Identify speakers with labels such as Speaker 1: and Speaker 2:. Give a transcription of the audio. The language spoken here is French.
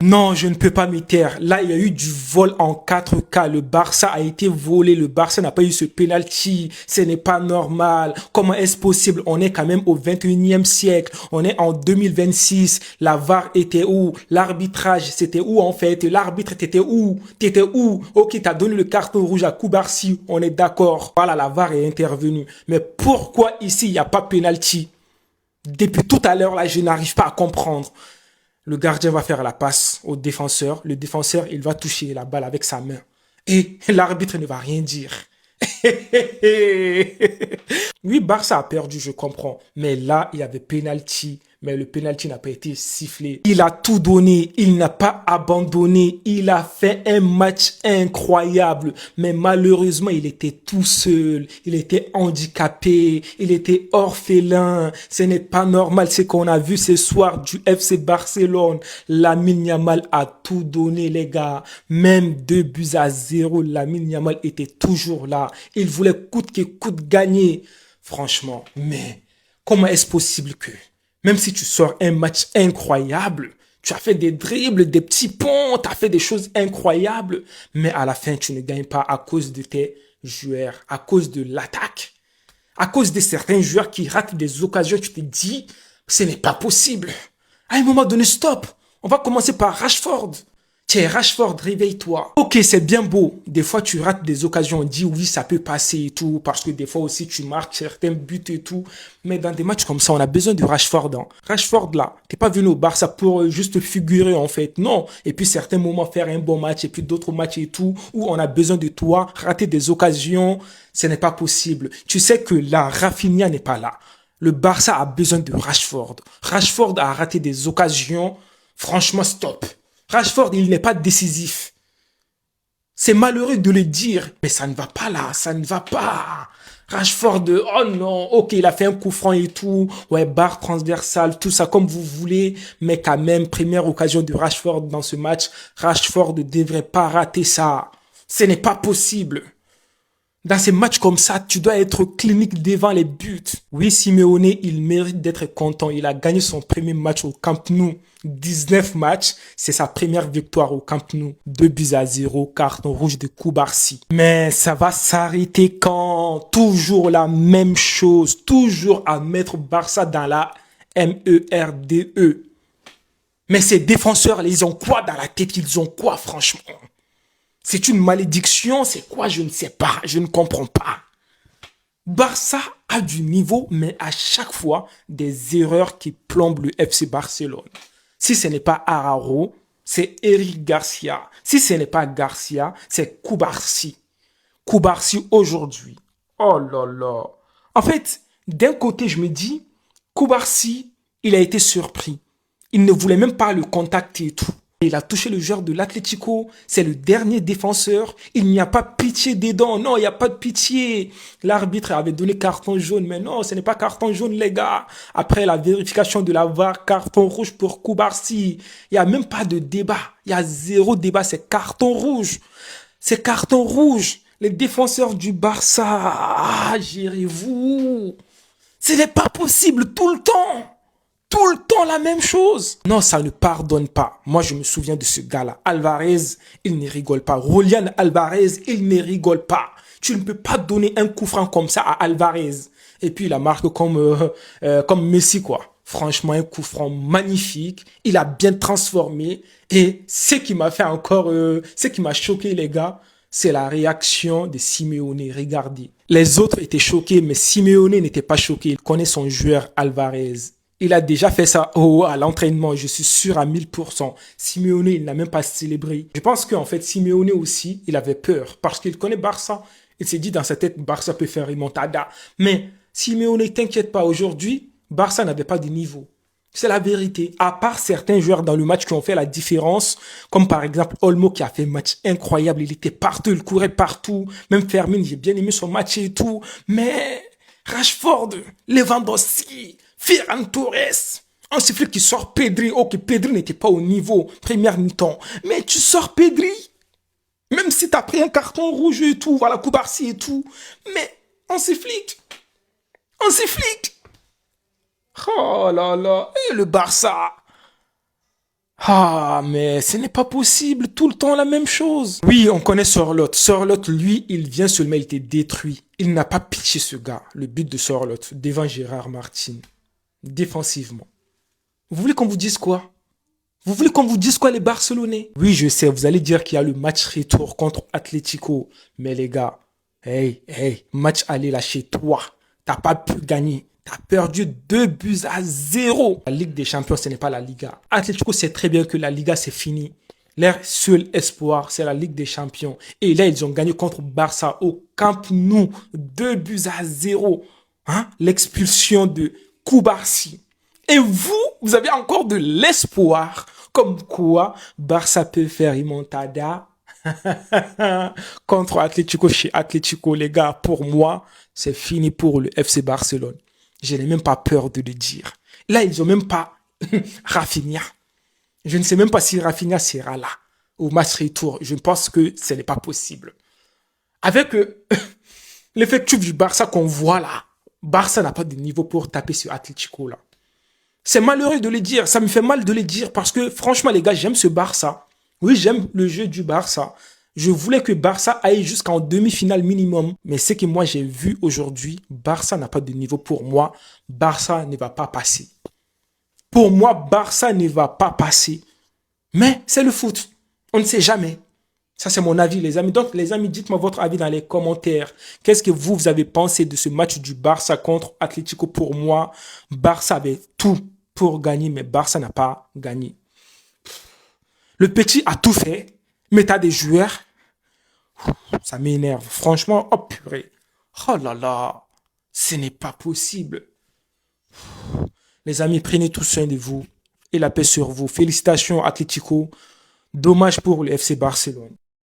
Speaker 1: Non, je ne peux pas m'y taire. Là, il y a eu du vol en 4K. Le Barça a été volé. Le Barça n'a pas eu ce penalty. Ce n'est pas normal. Comment est-ce possible? On est quand même au 21e siècle. On est en 2026. La VAR était où? L'arbitrage, c'était où en fait? L'arbitre, t'étais où? T'étais où? Ok, t'as donné le carton rouge à Koubarsi. On est d'accord. Voilà, la VAR est intervenue. Mais pourquoi ici, il n'y a pas penalty? Depuis tout à l'heure, là, je n'arrive pas à comprendre. Le gardien va faire la passe au défenseur. Le défenseur, il va toucher la balle avec sa main. Et l'arbitre ne va rien dire. Oui, Barça a perdu, je comprends. Mais là, il y avait penalty. Mais le penalty n'a pas été sifflé. Il a tout donné. Il n'a pas abandonné. Il a fait un match incroyable. Mais malheureusement, il était tout seul. Il était handicapé. Il était orphelin. Ce n'est pas normal ce qu'on a vu ce soir du FC Barcelone. Lamine Yamal a tout donné, les gars. Même 2 buts à 0. Lamine Yamal était toujours là. Il voulait coûte que coûte gagner. Franchement, mais comment est-ce possible que, même si tu sors un match incroyable, tu as fait des dribbles, des petits ponts, tu as fait des choses incroyables, mais à la fin, tu ne gagnes pas à cause de tes joueurs, à cause de l'attaque, à cause de certains joueurs qui ratent des occasions, tu te dis, ce n'est pas possible. À un moment donné, stop. On va commencer par Rashford. Tiens, Rashford, réveille-toi. Ok, c'est bien beau. Des fois, tu rates des occasions. On dit oui, ça peut passer et tout. Parce que des fois aussi, tu marques certains buts et tout. Mais dans des matchs comme ça, on a besoin de Rashford. Hein. Rashford, là, t'es pas venu au Barça pour juste figurer, en fait. Non. Et puis, certains moments, faire un bon match. Et puis, d'autres matchs et tout, où on a besoin de toi. Rater des occasions, ce n'est pas possible. Tu sais que là, Rafinha n'est pas là. Le Barça a besoin de Rashford. Rashford a raté des occasions. Franchement, stop. Rashford, il n'est pas décisif. C'est malheureux de le dire, mais ça ne va pas là, ça ne va pas. Rashford, oh non, ok, il a fait un coup franc et tout, ouais, barre transversale, tout ça comme vous voulez, mais quand même, première occasion de Rashford dans ce match, Rashford ne devrait pas rater ça. Ce n'est pas possible. Dans ces matchs comme ça, tu dois être clinique devant les buts. Oui, Simeone, il mérite d'être content. Il a gagné son premier match au Camp Nou. 19 matchs, c'est sa première victoire au Camp Nou. 2 buts à 0, carton rouge de Koubarsi. Mais ça va s'arrêter quand? Toujours la même chose. Toujours à mettre Barça dans la MERDE. Mais ces défenseurs, ils ont quoi dans la tête? Ils ont quoi, franchement? C'est une malédiction, c'est quoi? Je ne sais pas, je ne comprends pas. Barça a du niveau, mais à chaque fois, des erreurs qui plombent le FC Barcelone. Si ce n'est pas Araujo, c'est Eric Garcia. Si ce n'est pas Garcia, c'est Koubarsi. Koubarsi aujourd'hui. Oh là là. En fait, d'un côté, je me dis, Koubarsi, il a été surpris. Il ne voulait même pas le contacter et tout. Il a touché le joueur de l'Atlético. C'est le dernier défenseur. Il n'y a pas pitié dedans. Non, il n'y a pas de pitié. L'arbitre avait donné carton jaune. Mais non, ce n'est pas carton jaune, les gars. Après la vérification de la VAR, carton rouge pour Koubarsi. Il n'y a même pas de débat. Il y a zéro débat. C'est carton rouge. C'est carton rouge. Les défenseurs du Barça. Ah, gérez-vous. Ce n'est pas possible tout le temps. Tout le temps la même chose. Non, ça ne pardonne pas. Moi, je me souviens de ce gars-là. Alvarez, il ne rigole pas. Julian Alvarez, il ne rigole pas. Tu ne peux pas donner un coup franc comme ça à Alvarez. Et puis, il a marqué comme Messi, quoi. Franchement, un coup franc magnifique. Il a bien transformé. Et ce qui m'a choqué, les gars, c'est la réaction de Simeone. Regardez. Les autres étaient choqués, mais Simeone n'était pas choqué. Il connaît son joueur Alvarez. Il a déjà fait ça à l'entraînement, je suis sûr à 1000%. Simeone, il n'a même pas célébré. Je pense qu'en fait, Simeone aussi, il avait peur parce qu'il connaît Barça. Il s'est dit dans sa tête, Barça peut faire remontada. Mais Simeone, t'inquiète pas, aujourd'hui, Barça n'avait pas de niveau. C'est la vérité. À part certains joueurs dans le match qui ont fait la différence, comme par exemple Olmo qui a fait un match incroyable, il était partout, il courait partout. Même Fermin, j'ai bien aimé son match et tout. Mais Rashford, Lewandowski, Ferran Torres. Un sifflet qui sort Pedri. Ok, Pedri n'était pas au niveau, première mi-temps. Mais tu sors Pedri. Même si t'as pris un carton rouge et tout, voilà, Koubarsi et tout. Mais on sifflite. On sifflite. Oh là là. Et le Barça. Ah, mais ce n'est pas possible, tout le temps la même chose. Oui, on connaît Sorloth. Sorloth, lui, il vient seulement, il était détruit. Il n'a pas pitché ce gars, le but de Sorloth, devant Gérard Martin, défensivement. Vous voulez qu'on vous dise quoi? Vous voulez qu'on vous dise quoi, les Barcelonais? Oui, je sais, vous allez dire qu'il y a le match retour contre Atlético. Mais les gars, hey, match aller là chez toi. T'as pas pu gagner. T'as perdu 2 buts à 0. La Ligue des Champions, ce n'est pas la Liga. Atlético sait très bien que la Liga, c'est fini. Leur seul espoir, c'est la Ligue des Champions. Et là, ils ont gagné contre Barça au Camp Nou. 2 buts à 0. Hein? L'expulsion de Koubarsi. Et vous, vous avez encore de l'espoir. Comme quoi, Barça peut faire remontada contre Atlético chez Atlético, les gars. Pour moi, c'est fini pour le FC Barcelone. Je n'ai même pas peur de le dire. Là, ils n'ont même pas Rafinha. Je ne sais même pas si Rafinha sera là au match retour. Je pense que ce n'est pas possible. Avec l'effectif du Barça qu'on voit là, Barça n'a pas de niveau pour taper sur Atlético là. C'est malheureux de le dire, ça me fait mal de le dire parce que franchement les gars, j'aime ce Barça. Oui, j'aime le jeu du Barça. Je voulais que Barça aille jusqu'en demi-finale minimum. Mais ce que moi j'ai vu aujourd'hui, Barça n'a pas de niveau pour moi. Barça ne va pas passer. Pour moi, Barça ne va pas passer. Mais c'est le foot. On ne sait jamais. Ça, c'est mon avis, les amis. Donc, les amis, dites-moi votre avis dans les commentaires. Qu'est-ce que vous avez pensé de ce match du Barça contre Atlético? Pour moi, Barça avait tout pour gagner, mais Barça n'a pas gagné. Le petit a tout fait, mais t'as des joueurs. Ça m'énerve. Franchement, oh purée. Oh là là. Ce n'est pas possible. Les amis, prenez tout soin de vous et la paix sur vous. Félicitations, Atlético. Dommage pour le FC Barcelone.